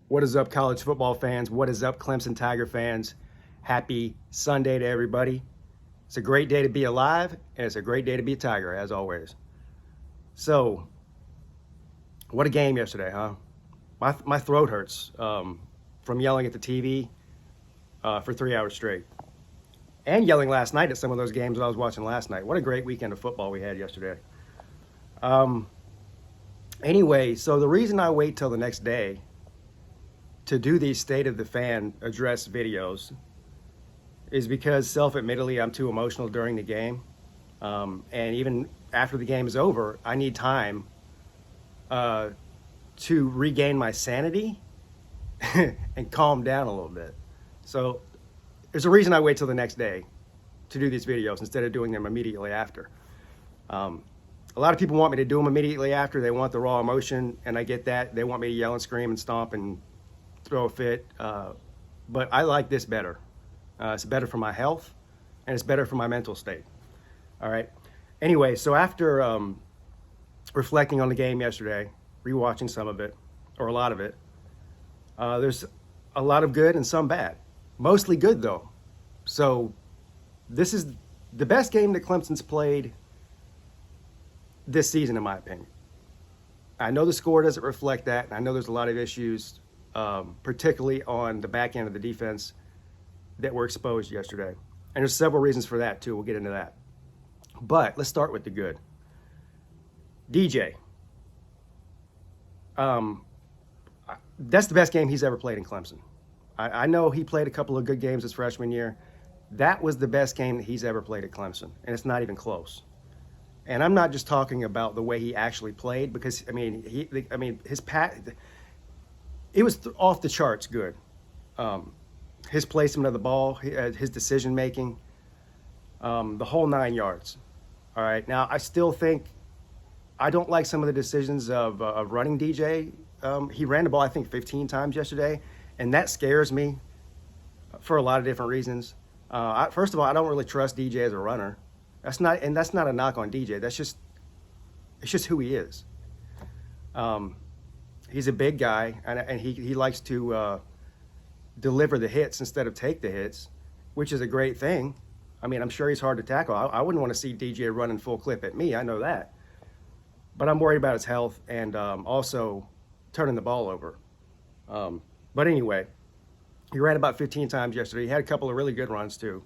What is up, college football fans? What is up, Clemson Tiger fans? Happy Sunday to everybody. It's a great day to be alive, and it's a great day to be a Tiger, as always. So, what a game yesterday, huh? My throat hurts from yelling at the TV for 3 hours straight. And yelling last night at some of those games that I was watching last night. What a great weekend of football we had yesterday. Anyway, so the reason I wait till the next day to do these State of the Fan address videos is because, self-admittedly, I'm too emotional during the game. And even after the game is over, I need time to regain my sanity and calm down a little bit. So there's a reason I wait till the next day to do these videos instead of doing them immediately after. A lot of people want me to do them immediately after. They want the raw emotion, and I get that. They want me to yell and scream and stomp and throw a fit, but I like this better. It's better for my health, and it's better for my mental state. All right. Anyway, so after reflecting on the game yesterday, rewatching some of it, or a lot of it, there's a lot of good and some bad. Mostly good, though. So this is the best game that Clemson's played this season, in my opinion. I know the score doesn't reflect that, and I know there's a lot of issues, particularly on the back end of the defense, that were exposed yesterday. And there's several reasons for that, too. We'll get into that. But let's start with the good. DJ. That's the best game he's ever played in Clemson. I know he played a couple of good games his freshman year. That was the best game that he's ever played at Clemson, and it's not even close. And I'm not just talking about the way he actually played, because it was off the charts good. His placement of the ball, his decision making, the whole 9 yards. All right. Now I still think I don't like some of the decisions of running DJ. He ran the ball, I think, 15 times yesterday, and that scares me for a lot of different reasons. First of all, I don't really trust DJ as a runner. That's not a knock on DJ. It's just who he is. He's a big guy, and he likes to deliver the hits instead of take the hits, which is a great thing. I mean, I'm sure he's hard to tackle. I wouldn't want to see DJ running full clip at me. I know that. But I'm worried about his health and also turning the ball over. But anyway, he ran about 15 times yesterday. He had a couple of really good runs, too.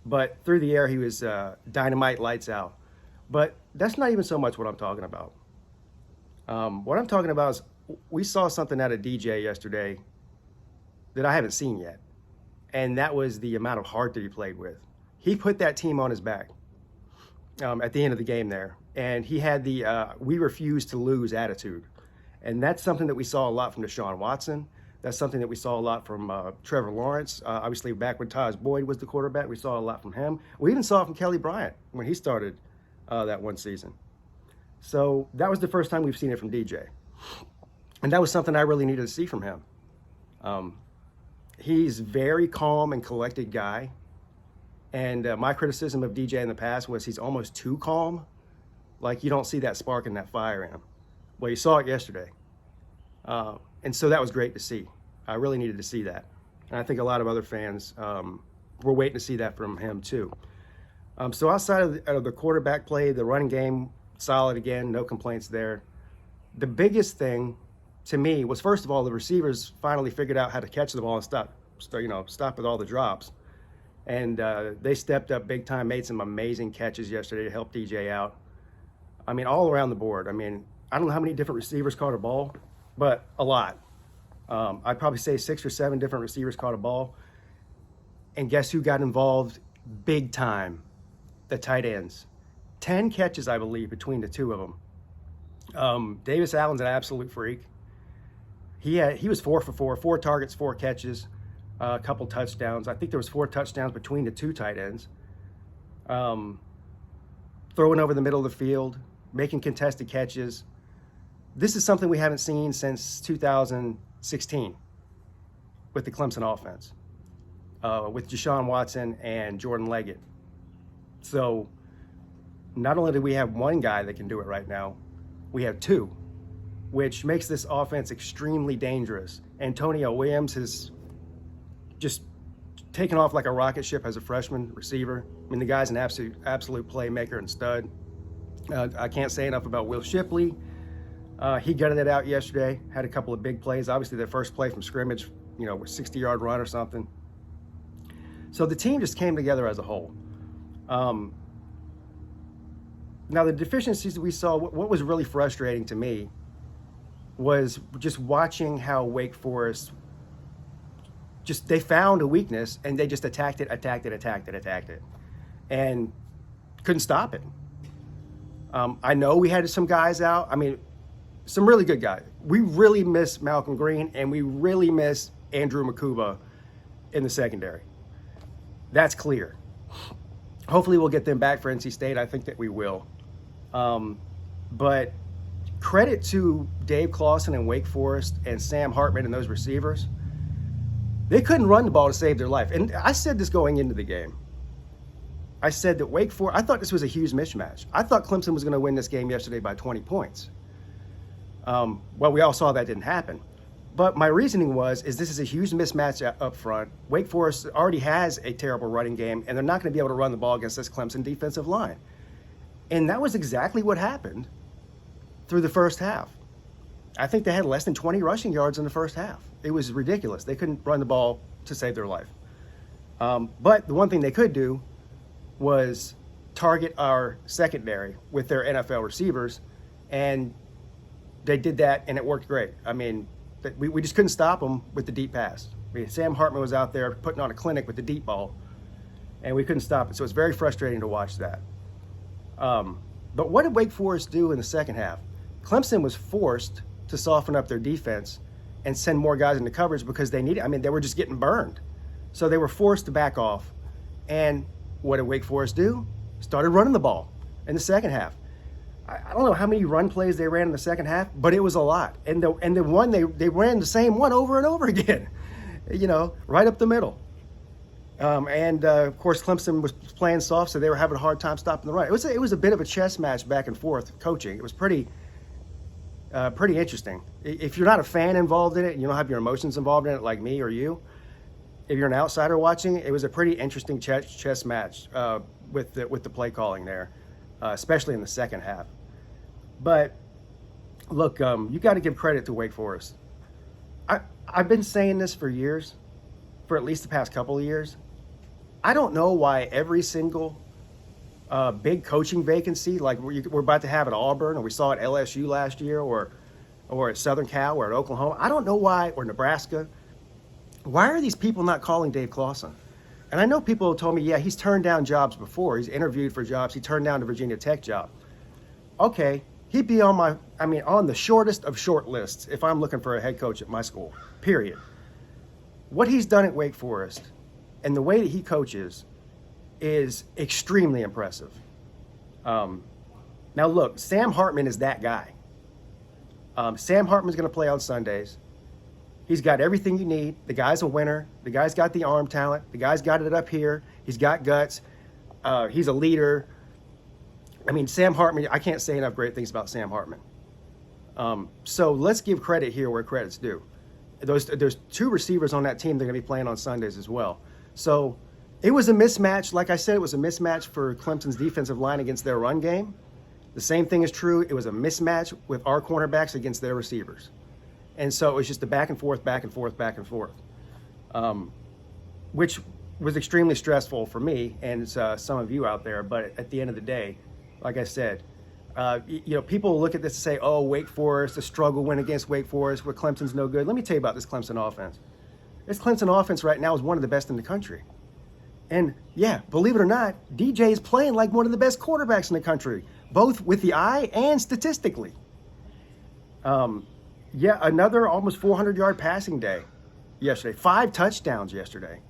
But through the air, he was dynamite, lights out. But that's not even so much what I'm talking about. What I'm talking about is we saw something out of DJ yesterday that I haven't seen yet. And that was the amount of heart that he played with. He put that team on his back at the end of the game there. And he had the we refuse to lose attitude. And that's something that we saw a lot from Deshaun Watson. That's something that we saw a lot from Trevor Lawrence. Obviously, back when Taj Boyd was the quarterback, we saw a lot from him. We even saw it from Kelly Bryant when he started that one season. So that was the first time we've seen it from DJ. And that was something I really needed to see from him. He's very calm and collected guy. And my criticism of DJ in the past was he's almost too calm. Like, you don't see that spark and that fire in him. Well, you saw it yesterday. And so that was great to see. I really needed to see that. And I think a lot of other fans were waiting to see that from him, too. So outside of the quarterback play, the running game, solid again, no complaints there. The biggest thing to me was, first of all, the receivers finally figured out how to catch the ball and stop with all the drops. And they stepped up big time, made some amazing catches yesterday to help DJ out. I mean, all around the board. I mean, I don't know how many different receivers caught a ball, but a lot. I'd probably say 6 or 7 different receivers caught a ball. And guess who got involved big time? The tight ends. 10 catches, I believe, between the two of them. Davis Allen's an absolute freak. He was 4 for 4, 4 targets, 4 catches, a couple touchdowns. I think there was 4 touchdowns between the 2 tight ends. Throwing over the middle of the field, making contested catches. This is something we haven't seen since 2016 with the Clemson offense, with Deshaun Watson and Jordan Leggett. So not only do we have one guy that can do it right now, we have 2 which makes this offense extremely dangerous. Antonio Williams has just taken off like a rocket ship as a freshman receiver. I mean, the guy's an absolute playmaker and stud. I can't say enough about Will Shipley. He gutted it out yesterday, had a couple of big plays. Obviously, their first play from scrimmage, you know, a 60-yard run or something. So the team just came together as a whole. Now, the deficiencies that we saw, what was really frustrating to me was just watching how Wake Forest they found a weakness and they just attacked it, and couldn't stop it. I know we had some guys out. I mean, some really good guys. We really miss Malcolm Green, and we really miss Andrew Makuba in the secondary. That's clear. Hopefully we'll get them back for NC State. I think that we will. But credit to Dave Clawson and Wake Forest and Sam Hartman and those receivers. They couldn't run the ball to save their life. And I said this going into the game. I said that Wake Forest, I thought this was a huge mismatch. I thought Clemson was going to win this game yesterday by 20 points. Well, we all saw that didn't happen. But my reasoning was, this is a huge mismatch up front. Wake Forest already has a terrible running game, and they're not going to be able to run the ball against this Clemson defensive line. And that was exactly what happened through the first half. I think they had less than 20 rushing yards in the first half. It was ridiculous. They couldn't run the ball to save their life. But the one thing they could do was target our secondary with their NFL receivers, and they did that, and it worked great. I mean, we just couldn't stop them with the deep pass. I mean, Sam Hartman was out there putting on a clinic with the deep ball, and we couldn't stop it. So it's very frustrating to watch that. But what did Wake Forest do in the second half? Clemson was forced to soften up their defense and send more guys into coverage because they were just getting burned. So they were forced to back off. And what did Wake Forest do? Started running the ball in the second half. I don't know how many run plays they ran in the second half, but it was a lot. And the one they ran the same one over and over again, you know, right up the middle. Of course, Clemson was playing soft, so they were having a hard time stopping the run. It was a bit of a chess match back and forth coaching. It was pretty interesting. If you're not a fan involved in it, and you don't have your emotions involved in it like me or you, if you're an outsider watching, it was a pretty interesting chess match with the play calling there, especially in the second half. But look, you got to give credit to Wake Forest. I've been saying this for years, for at least the past couple of years. I don't know why every single big coaching vacancy, like we're about to have at Auburn, or we saw at LSU last year, or at Southern Cal, or at Oklahoma. I don't know why, or Nebraska. Why are these people not calling Dave Clawson? And I know people have told me, yeah, he's turned down jobs before. He's interviewed for jobs. He turned down the Virginia Tech job. Okay, he'd be on the shortest of short lists if I'm looking for a head coach at my school, period. What he's done at Wake Forest and the way that he coaches is extremely impressive. Now look, Sam Hartman is that guy. Sam Hartman's going to play on Sundays. He's got everything you need. The guy's a winner. The guy's got the arm talent. The guy's got it up here. He's got guts. He's a leader. I mean, Sam Hartman, I can't say enough great things about Sam Hartman. So let's give credit here where credit's due. There's two receivers on that team that are going to be playing on Sundays as well. So it was a mismatch. Like I said, it was a mismatch for Clemson's defensive line against their run game. The same thing is true. It was a mismatch with our cornerbacks against their receivers. And so it was just a back and forth, which was extremely stressful for me and some of you out there. But at the end of the day, like I said, people look at this and say, oh, Wake Forest, a struggle win against Wake Forest where Clemson's no good. Let me tell you about this Clemson offense. This Clemson offense right now is one of the best in the country. And yeah, believe it or not, DJ is playing like one of the best quarterbacks in the country, both with the eye and statistically. Another almost 400-yard passing day yesterday. 5 touchdowns yesterday.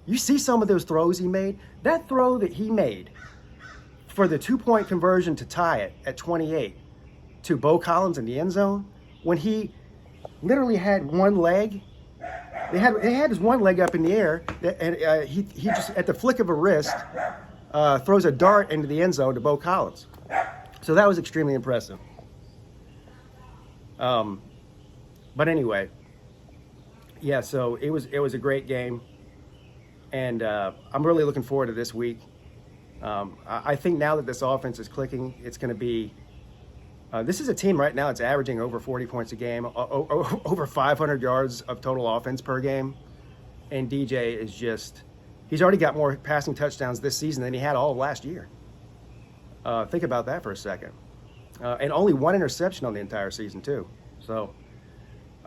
You see some of those throws he made? That throw that he made for the 2-point conversion to tie it at 28 to Bo Collins in the end zone, when he literally had one leg. They had his one leg up in the air, and he just, at the flick of a wrist, throws a dart into the end zone to Bo Collins. So that was extremely impressive. But anyway, yeah. So it was a great game, and I'm really looking forward to this week. I think now that this offense is clicking, it's going to be. This is a team right now that's averaging over 40 points a game, over 500 yards of total offense per game, and DJ is just—he's already got more passing touchdowns this season than he had all of last year. Think about that for a second. And only one interception on the entire season, too. So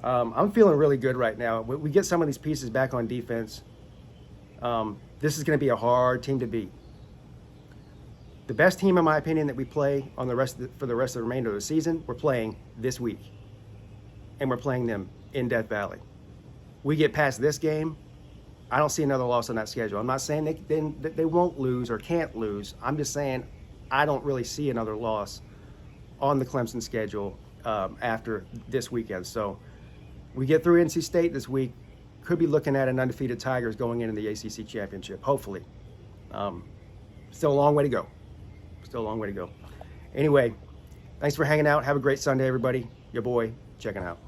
I'm feeling really good right now. We get some of these pieces back on defense. This is going to be a hard team to beat. The best team, in my opinion, that we play on for the rest of the remainder of the season, we're playing this week. And we're playing them in Death Valley. We get past this game, I don't see another loss on that schedule. I'm not saying they won't lose or can't lose. I'm just saying I don't really see another loss on the Clemson schedule after this weekend. So we get through NC State this week, could be looking at an undefeated Tigers going into the ACC championship, hopefully. Still a long way to go. Still a long way to go. Anyway, thanks for hanging out. Have a great Sunday, everybody. Your boy, checking out.